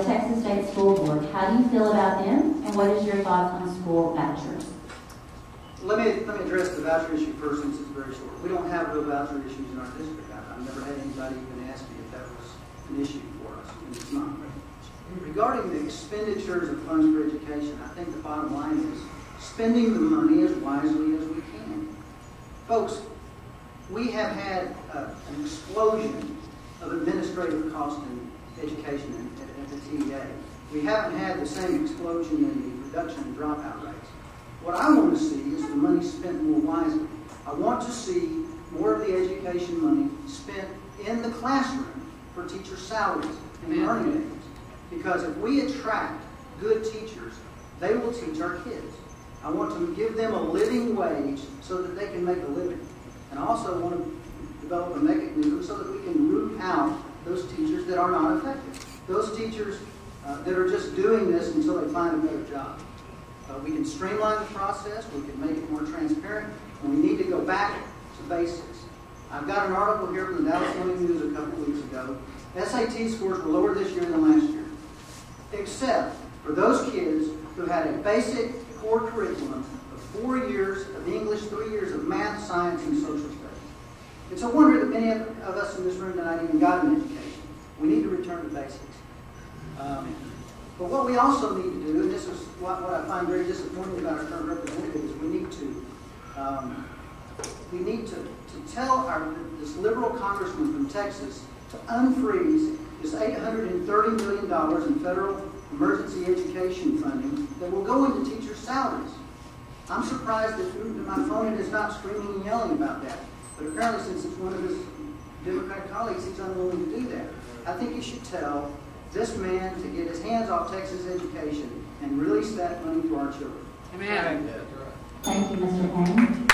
the Texas State School Board. How do you feel about them, and what is your thoughts on school vouchers? Let me address the voucher issue first, since it's very short. We don't have real voucher issues in our district. I've never had anybody even ask me if that was an issue for us, and it's not. Regarding the expenditures of funds for education, I think the bottom line is spending the money as wisely as we can. Folks, we have had an explosion of administrative cost in education at the TEA. We haven't had the same explosion in the reduction in dropout rates. What I want to see is the money spent more wisely. I want to see more of the education money spent in the classroom for teacher salaries and learning aids. Because if we attract good teachers, they will teach our kids. I want to give them a living wage so that they can make a living. And I also want to develop a mechanism so that we can root out those teachers that are not effective. Those teachers that are just doing this until they find a better job. We can streamline the process, we can make it more transparent, and we need to go back to basics. I've got an article here from the Dallas Morning News a couple of weeks ago. SAT scores were lower this year than last year, except for those kids who had a basic core curriculum of 4 years of English, 3 years of math, science, and social studies. It's a wonder that many of us in this room tonight even got an education. We need to return to basics. But what we also need to do, and this is what I find very disappointing about our current representatives, we need to tell this liberal congressman from Texas to unfreeze this $830 million in federal emergency education funding that will go into teachers' salaries. I'm surprised that my opponent is not screaming and yelling about that. But apparently, since it's one of his Democratic colleagues, he's unwilling to do that. I think you should tell this man to get his hands off Texas education and release that money to our children. Amen. Thank you, Mr. Cain.